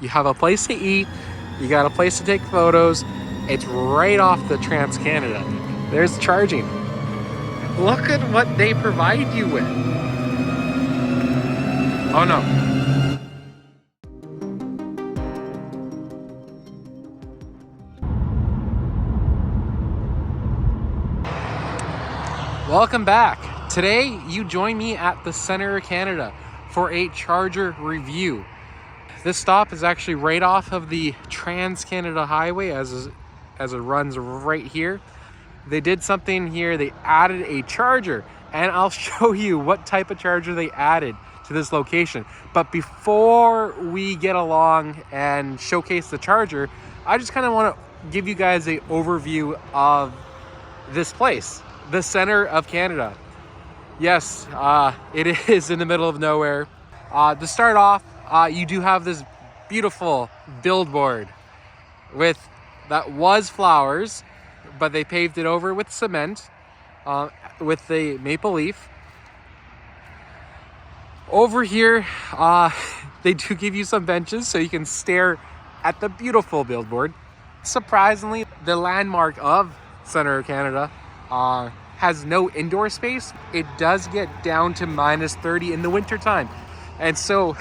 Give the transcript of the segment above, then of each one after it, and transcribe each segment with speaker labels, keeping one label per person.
Speaker 1: You have a place to eat, you got a place to take photos. It's right off the Trans-Canada. There's charging. Look at what they provide you with. Oh no. Welcome back. Today, you join me at the center of Canada for a charger review. This stop is actually right off of the Trans-Canada Highway as it runs right here. They did something here. They added a charger, and I'll show you what type of charger they added to this location. But before we get along and showcase the charger, I just kind of want to give you guys an overview of this place, the center of Canada. Yes, it is in the middle of nowhere. To start off, you do have this beautiful billboard that was flowers, but they paved it over with cement, with the maple leaf. Over here, they do give you some benches so you can stare at the beautiful billboard. Surprisingly, the landmark of Center of Canada has no indoor space. It does get down to -30 in the winter time. And so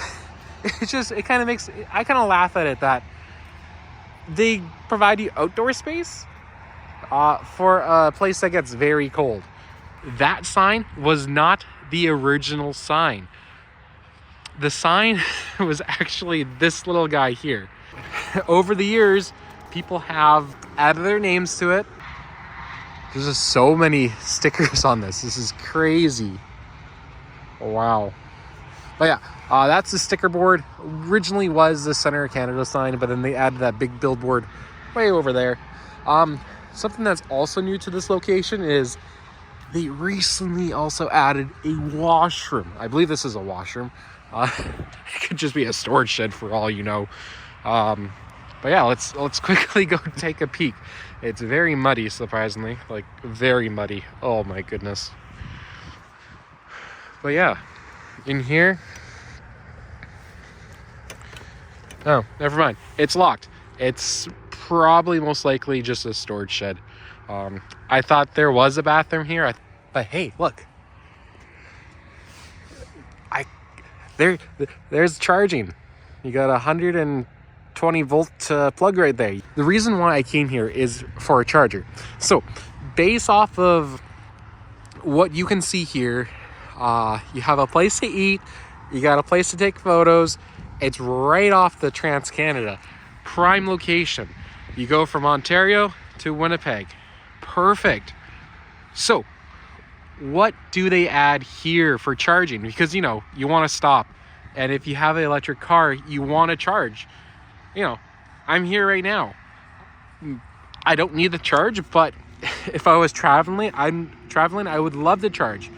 Speaker 1: I kind of laugh at it that they provide you outdoor space for a place that gets very cold. That sign was not the original sign. The sign was actually this little guy here. Over the years, people have added their names to it. There's just so many stickers on this. This is crazy. Wow. But yeah, that's the sticker board. Originally was the Center of Canada sign, but then they added that big billboard way over there. Something that's also new to this location is they recently also added a washroom. I believe this is a washroom. It could just be a storage shed for all you know. But yeah, let's quickly go take a peek. It's very muddy, surprisingly, like very muddy. Oh my goodness. But yeah, in here. Oh, never mind. It's locked. It's probably most likely just a storage shed. I thought there was a bathroom here, but hey, look. There's charging. You got 120 volt plug right there. The reason why I came here is for a charger. So, based off of what you can see here, you have a place to eat, you got a place to take photos. It's right off the Trans-Canada. Prime location. You go from Ontario to Winnipeg. Perfect. So, what do they add here for charging? Because, you want to stop. And if you have an electric car, you want to charge. I'm here right now. I don't need the charge, but if I was traveling, I would love to charge.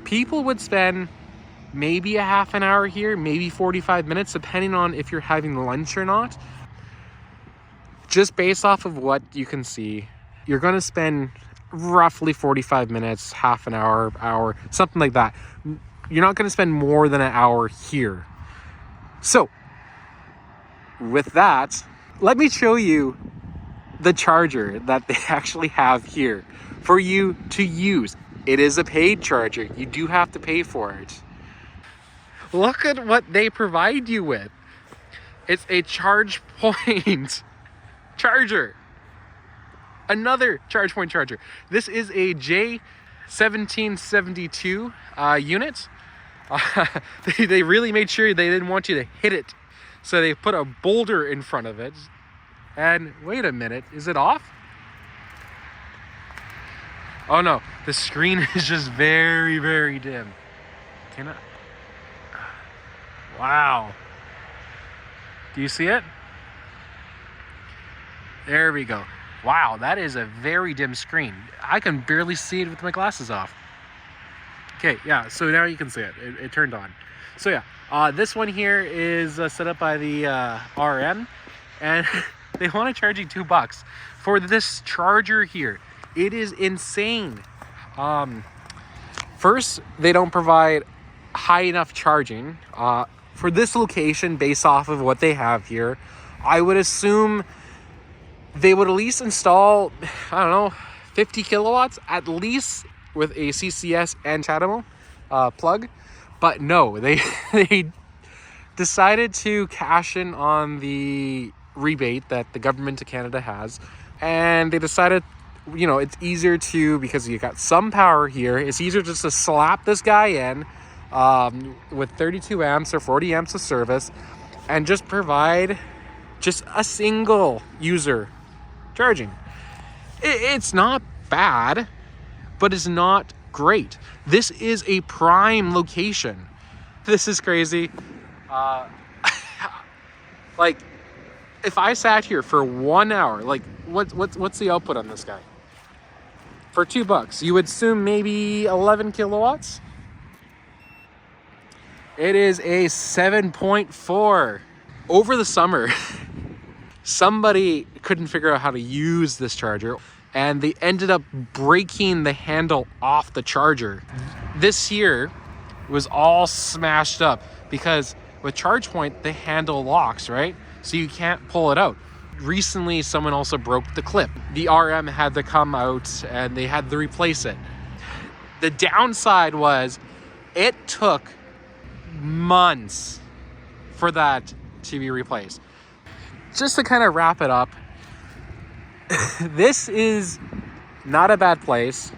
Speaker 1: People would spend maybe a half an hour here, maybe 45 minutes, depending on if you're having lunch or not. Just based off of what you can see, you're going to spend roughly 45 minutes, half an hour, something like that. You're not going to spend more than an hour here. So, with that, let me show you the charger that they actually have here for you to use. It is a paid charger. You do have to pay for it. Look at what they provide you with. It's a charge point charger. Another charge point charger. This is a J1772 unit. They really made sure they didn't want you to hit it. So they put a boulder in front of it. And wait a minute, is it off? Oh no, the screen is just very, very dim. Can I? Wow. Do you see it? There we go. Wow, that is a very dim screen. I can barely see it with my glasses off. Okay, yeah, so now you can see it. It turned on. So yeah, this one here is set up by the RN, and they want to charge you $2 for this charger here. It is insane. First, they don't provide high enough charging. for this location, based off of what they have here, I would assume they would at least install, I don't know, 50 kilowatts at least with a CCS and CHAdeMO plug. But no, they they decided to cash in on the rebate that the government of Canada has, and they decided, you know, it's easier to, because you got some power here, it's easier just to slap this guy in with 32 amps or 40 amps of service and just provide just a single user charging. It's not bad, but it's not great. This is a prime location. This is crazy. Like, if I sat here for 1 hour, like what's the output on this guy? For $2, you would assume maybe 11 kilowatts. It is a 7.4. Over the summer, somebody couldn't figure out how to use this charger, and they ended up breaking the handle off the charger. This here was all smashed up because with ChargePoint, the handle locks, right? So you can't pull it out. Recently, someone also broke the clip. The RM had to come out and they had to replace it. The downside was it took months for that to be replaced. Just to kind of wrap it up, this is not a bad place.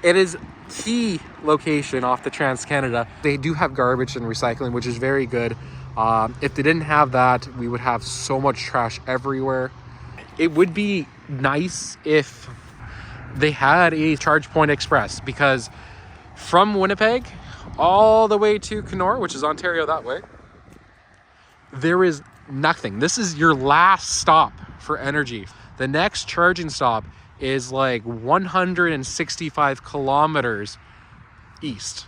Speaker 1: It is key location off the Trans-Canada. They do have garbage and recycling, which is very good. If they didn't have that, we would have so much trash everywhere. It would be nice if they had a ChargePoint Express, because from Winnipeg all the way to Kenora, which is Ontario that way, there is nothing. This is your last stop for energy. The next charging stop is like 165 kilometers east.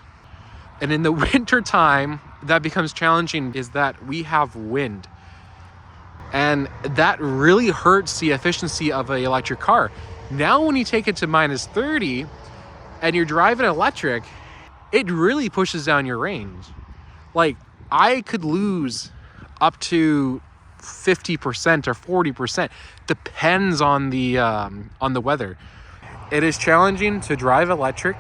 Speaker 1: And in the winter time, that becomes challenging, is that we have wind. And that really hurts the efficiency of an electric car. Now, when you take it to minus 30 and you're driving electric, it really pushes down your range. Like, I could lose up to 50% or 40%, depends on the weather. It is challenging to drive electric,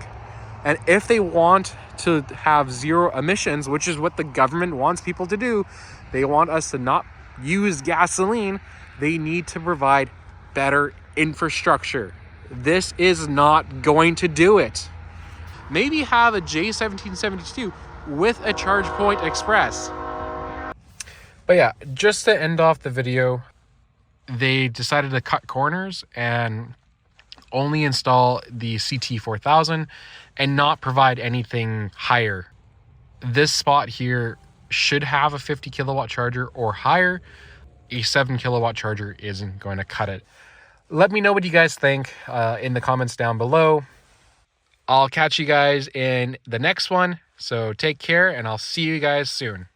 Speaker 1: and if they want to have zero emissions, which is what the government wants people to do, they want us to not use gasoline, they need to provide better infrastructure. This is not going to do it. Maybe have a J1772 with a ChargePoint Express. But yeah, just to end off the video, they decided to cut corners and only install the CT4000 and not provide anything higher. This spot here should have a 50 kilowatt charger or higher. A 7 kilowatt charger isn't going to cut it. Let me know what you guys think in the comments down below. I'll catch you guys in the next one. So take care, and I'll see you guys soon.